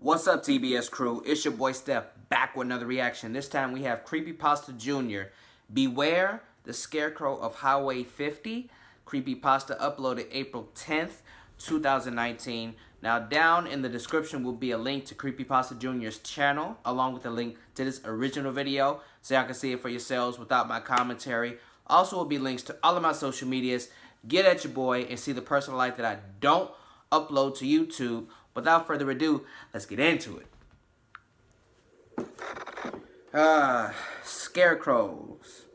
What's up, TBS crew? It's your boy Steph, back with another reaction. This time we have Creepypasta Jr. Beware the Scarecrow of Highway 50. Creepypasta uploaded April 10th, 2019. Now down in the description will be a link to Creepypasta Jr.'s channel, along with a link to this original video, so y'all can see it for yourselves without my commentary. Also will be links to all of my social medias. Get at your boy and see the personal life that I don't upload to YouTube. Without further ado, let's get into it. Scarecrows.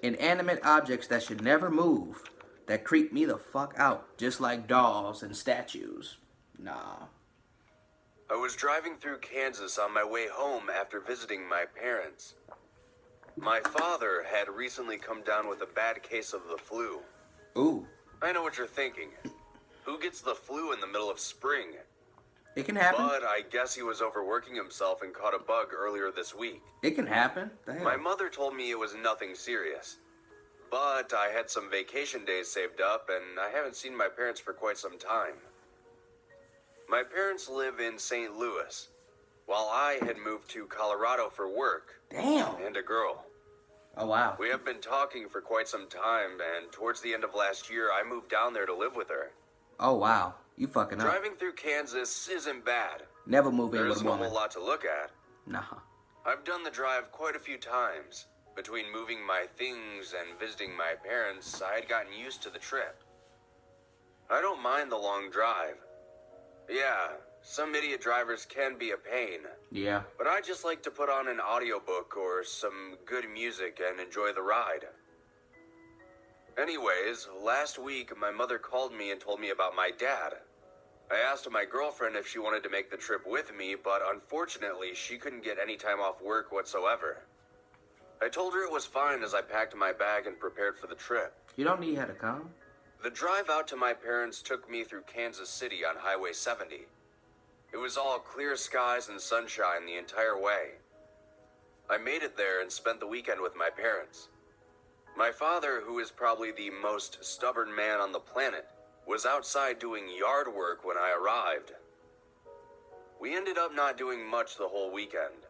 Inanimate objects that should never move, that creep me the fuck out, just like dolls and statues. Nah. I was driving through Kansas on my way home after visiting my parents. My father had recently come down with a bad case of the flu. Ooh. I know what you're thinking. Who gets the flu in the middle of spring? It can happen. But I guess he was overworking himself and caught a bug earlier this week. It can happen. Damn. My mother told me it was nothing serious. But I had some vacation days saved up and I haven't seen my parents for quite some time. My parents live in St. Louis, while I had moved to Colorado for work. Damn. And a girl. Oh, wow. We have been talking for quite some time, and towards the end of last year, I moved down there to live with her. Oh, wow. You fucking up. Driving through Kansas isn't bad. Never move in There with a isn't a woman. whole lot to look at. Nah. I've done the drive quite a few times. Between moving my things and visiting my parents, I had gotten used to the trip. I don't mind the long drive. Yeah, some idiot drivers can be a pain. Yeah. But I just like to put on an audiobook or some good music and enjoy the ride. Anyways, last week my mother called me and told me about my dad. I asked my girlfriend if she wanted to make the trip with me, but unfortunately she couldn't get any time off work whatsoever. I told her it was fine as I packed my bag and prepared for the trip. You don't need her to come. The drive out to my parents took me through Kansas City on Highway 70. It was all clear skies and sunshine the entire way. I made it there and spent the weekend with my parents. My father, who is probably the most stubborn man on the planet, was outside doing yard work when I arrived. We ended up not doing much the whole weekend.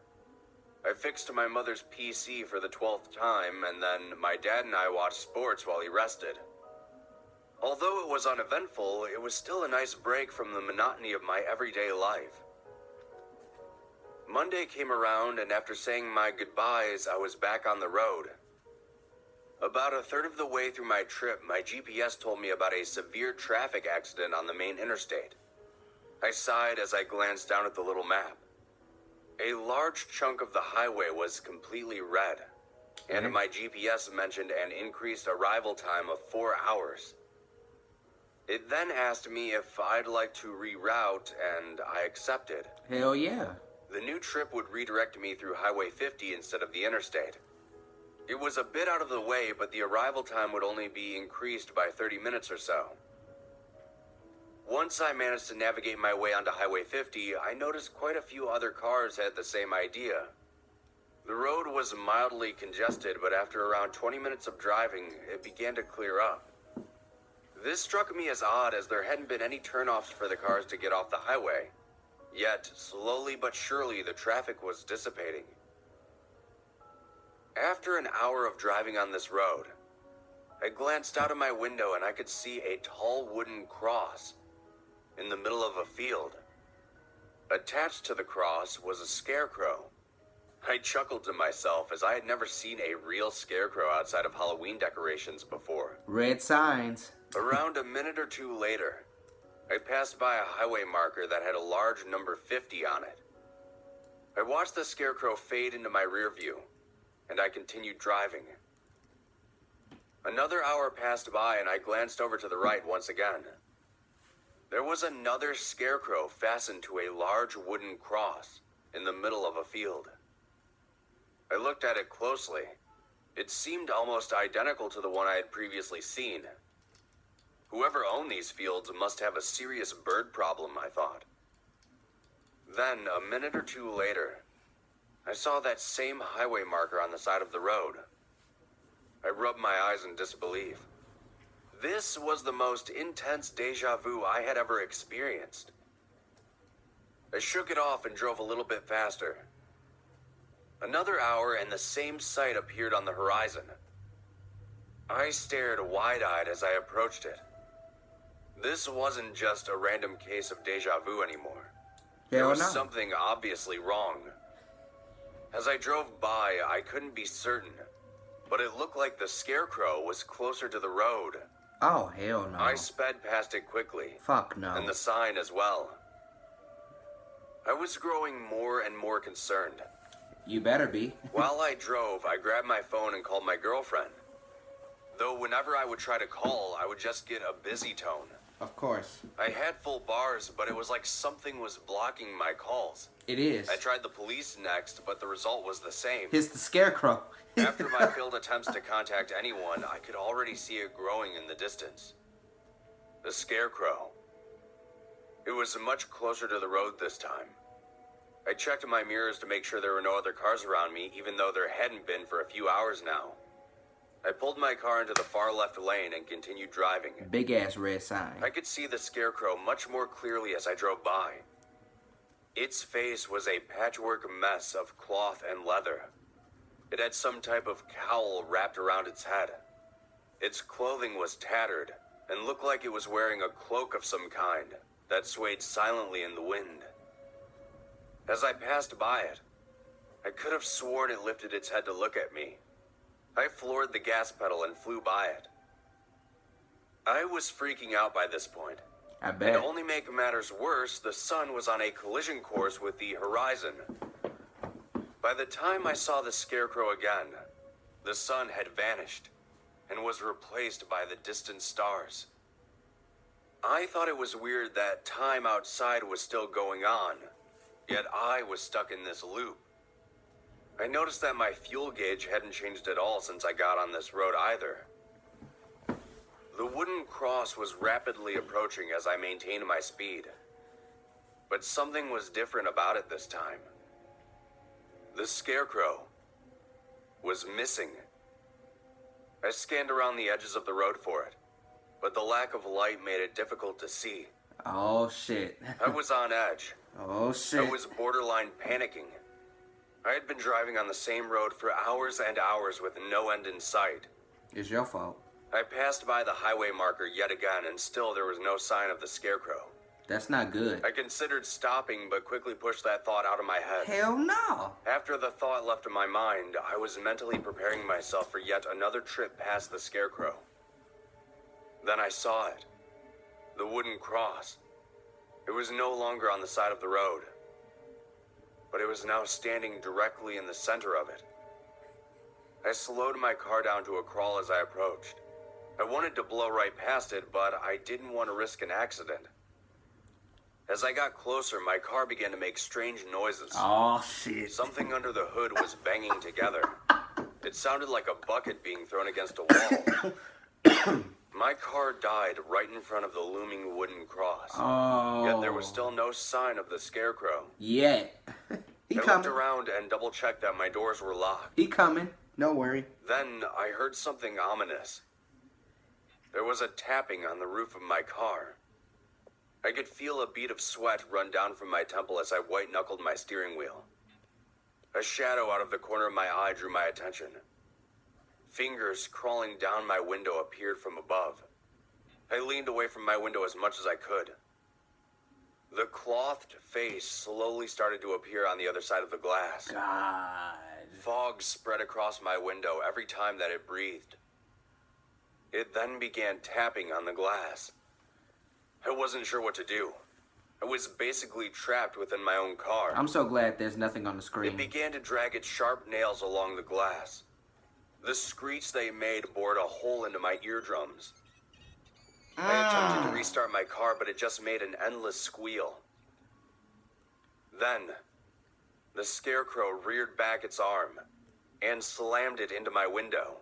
I fixed my mother's PC for the 12th time, and then my dad and I watched sports while he rested. Although it was uneventful, it was still a nice break from the monotony of my everyday life. Monday came around, and after saying my goodbyes, I was back on the road. About a third of the way through my trip, my GPS told me about a severe traffic accident on the main interstate. I sighed as I glanced down at the little map. A large chunk of the highway was completely red, and my GPS mentioned an increased arrival time of 4 hours. It then asked me if I'd like to reroute, and I accepted. Hell yeah. The new trip would redirect me through Highway 50 instead of the interstate. It was a bit out of the way, but the arrival time would only be increased by 30 minutes or so. Once I managed to navigate my way onto Highway 50, I noticed quite a few other cars had the same idea. The road was mildly congested, but after around 20 minutes of driving, it began to clear up. This struck me as odd, as there hadn't been any turnoffs for the cars to get off the highway. Yet, slowly but surely, the traffic was dissipating. After an hour of driving on this road, I glanced out of my window and I could see a tall wooden cross in the middle of a field. Attached to the cross was a scarecrow. I chuckled to myself, as I had never seen a real scarecrow outside of Halloween decorations before. Red signs. Around a minute or two later, I passed by a highway marker that had a large number 50 on it. I watched the scarecrow fade into my rear view, and I continued driving. Another hour passed by and I glanced over to the right once again. There was another scarecrow fastened to a large wooden cross in the middle of a field. I looked at it closely. It seemed almost identical to the one I had previously seen. Whoever owned these fields must have a serious bird problem, I thought. Then, a minute or two later, I saw that same highway marker on the side of the road. I rubbed my eyes in disbelief. This was the most intense deja vu I had ever experienced. I shook it off and drove a little bit faster. Another hour and the same sight appeared on the horizon. I stared wide-eyed as I approached it. This wasn't just a random case of deja vu anymore. There was something obviously wrong. As I drove by, I couldn't be certain, but it looked like the Scarecrow was closer to the road. Oh, hell no. I sped past it quickly. Fuck no. And the sign as well. I was growing more and more concerned. You better be. While I drove, I grabbed my phone and called my girlfriend. Though whenever I would try to call, I would just get a busy tone. Of course. I had full bars, but it was like something was blocking my calls. It is. I tried the police next, but the result was the same. It's the Scarecrow. After my failed attempts to contact anyone, I could already see it growing in the distance. The Scarecrow. It was much closer to the road this time. I checked my mirrors to make sure there were no other cars around me, even though there hadn't been for a few hours now. I pulled my car into the far left lane and continued driving. Big ass red sign. I could see the Scarecrow much more clearly as I drove by. Its face was a patchwork mess of cloth and leather. It had some type of cowl wrapped around its head. Its clothing was tattered and looked like it was wearing a cloak of some kind that swayed silently in the wind. As I passed by it, I could have sworn it lifted its head to look at me. I floored the gas pedal and flew by it. I was freaking out by this point. I bet. And to only make matters worse, the sun was on a collision course with the horizon. By the time I saw the Scarecrow again, the sun had vanished and was replaced by the distant stars. I thought it was weird that time outside was still going on, yet I was stuck in this loop. I noticed that my fuel gauge hadn't changed at all since I got on this road either. The wooden cross was rapidly approaching as I maintained my speed. But something was different about it this time. The Scarecrow was missing. I scanned around the edges of the road for it, but the lack of light made it difficult to see. Oh shit. I was on edge. Oh shit. I was borderline panicking. I had been driving on the same road for hours and hours with no end in sight. It's your fault. I passed by the highway marker yet again, and still there was no sign of the Scarecrow. That's not good. I considered stopping, but quickly pushed that thought out of my head. Hell no. After the thought left in my mind, I was mentally preparing myself for yet another trip past the Scarecrow. Then I saw it. The wooden cross. It was no longer on the side of the road, but it was now standing directly in the center of it. I slowed my car down to a crawl as I approached. I wanted to blow right past it, but I didn't want to risk an accident. As I got closer, my car began to make strange noises. Oh shit. Something under the hood was banging together. It sounded like a bucket being thrown against a wall. My car died right in front of the looming wooden cross. Oh. Yet there was still no sign of the Scarecrow. Yet. He I coming. looked around and double-checked that my doors were locked. He coming. Don't worry. Then I heard something ominous. There was a tapping on the roof of my car. I could feel a bead of sweat run down from my temple as I white-knuckled my steering wheel. A shadow out of the corner of my eye drew my attention. Fingers crawling down my window appeared from above. I leaned away from my window as much as I could. The clothed face slowly started to appear on the other side of the glass. God. Fog spread across my window every time that it breathed. It then began tapping on the glass. I wasn't sure what to do. I was basically trapped within my own car. I'm so glad there's nothing on the screen. It began to drag its sharp nails along the glass. The screech they made bored a hole into my eardrums. I attempted to restart my car, but it just made an endless squeal. Then, the Scarecrow reared back its arm and slammed it into my window.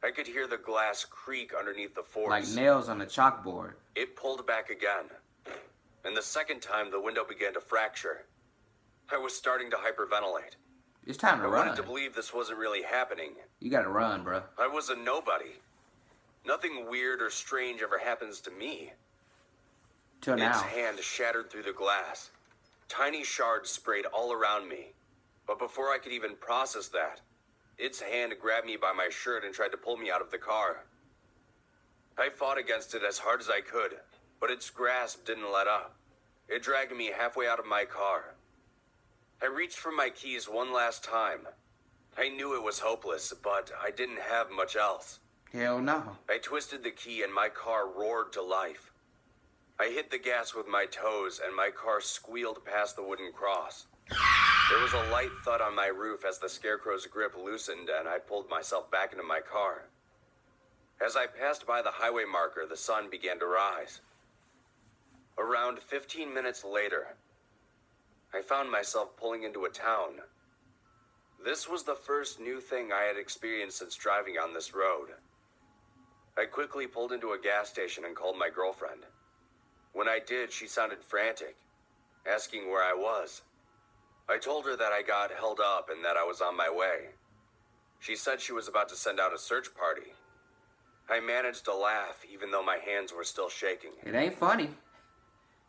I could hear the glass creak underneath the force. Like nails on a chalkboard. It pulled back again, and the second time the window began to fracture. I was starting to hyperventilate. It's time to I run. wanted to believe this wasn't really happening. You gotta run, bro. I was a nobody. Nothing weird or strange ever happens to me. Till Its now. hand shattered through the glass. Tiny shards sprayed all around me. But before I could even process that, its hand grabbed me by my shirt and tried to pull me out of the car. I fought against it as hard as I could, but its grasp didn't let up. It dragged me halfway out of my car. I reached for my keys one last time. I knew it was hopeless, but I didn't have much else. Hell no. I twisted the key and my car roared to life. I hit the gas with my toes and my car squealed past the wooden cross. There was a light thud on my roof as the Scarecrow's grip loosened and I pulled myself back into my car. As I passed by the highway marker, the sun began to rise. Around 15 minutes later, I found myself pulling into a town. This was the first new thing I had experienced since driving on this road. I quickly pulled into a gas station and called my girlfriend. When I did, she sounded frantic, asking where I was. I told her that I got held up and that I was on my way. She said she was about to send out a search party. I managed to laugh even though my hands were still shaking. It ain't funny.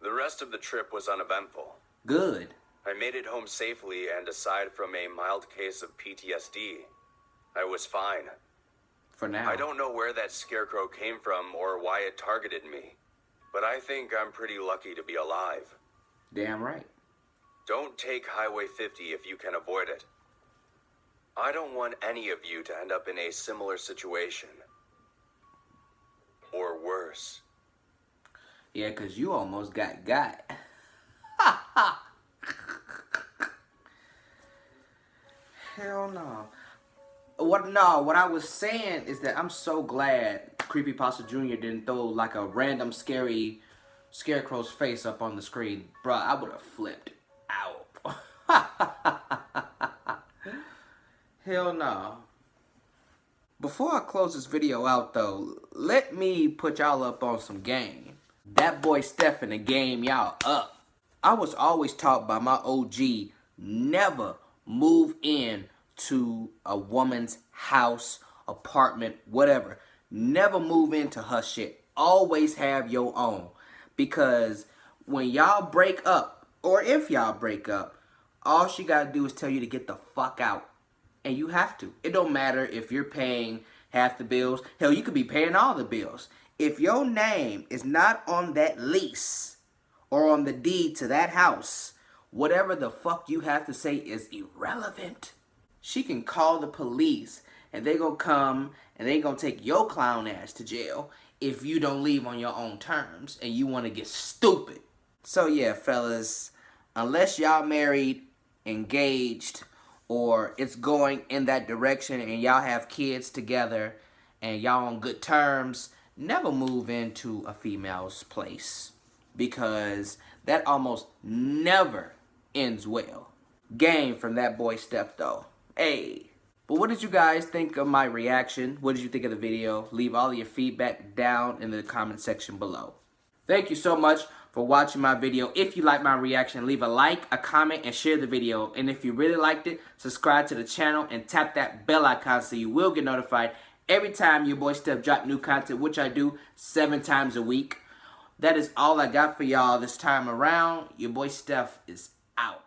The rest of the trip was uneventful. Good. I made it home safely, and aside from a mild case of PTSD, I was fine. For now. I don't know where that scarecrow came from or why it targeted me, but I think I'm pretty lucky to be alive. Damn right. Don't take Highway 50 if you can avoid it. I don't want any of you to end up in a similar situation. Or worse. Yeah, 'cause you almost got. Hell no. What I was saying is that I'm so glad Creepypasta Jr. didn't throw like a random scary Scarecrow's face up on the screen. Bruh, I would have flipped out. Hell no. Before I close this video out though, let me put y'all up on some game. That boy Steph in the game y'all up. I was always taught by my OG, never move in to a woman's house, apartment, whatever. Never move into her shit. Always have your own. Because when y'all break up, or if y'all break up, all she gotta do is tell you to get the fuck out. And you have to. It don't matter if you're paying half the bills. Hell, you could be paying all the bills. If your name is not on that lease or on the deed to that house, whatever the fuck you have to say is irrelevant. She can call the police and they gonna come and they gonna take your clown ass to jail if you don't leave on your own terms and you want to get stupid. So yeah, fellas, unless y'all married, engaged, or it's going in that direction and y'all have kids together and y'all on good terms, never move into a female's place because that almost never ends well. Game from that boy Steph though. Hey. But what did you guys think of my reaction? What did you think of the video? Leave all of your feedback down in the comment section below. Thank you so much for watching my video. If you like my reaction, leave a like, a comment, and share the video. And if you really liked it, subscribe to the channel and tap that bell icon so you will get notified every time your boy Steph drop new content, which I do 7 times a week. That is all I got for y'all this time around. Your boy Steph is out.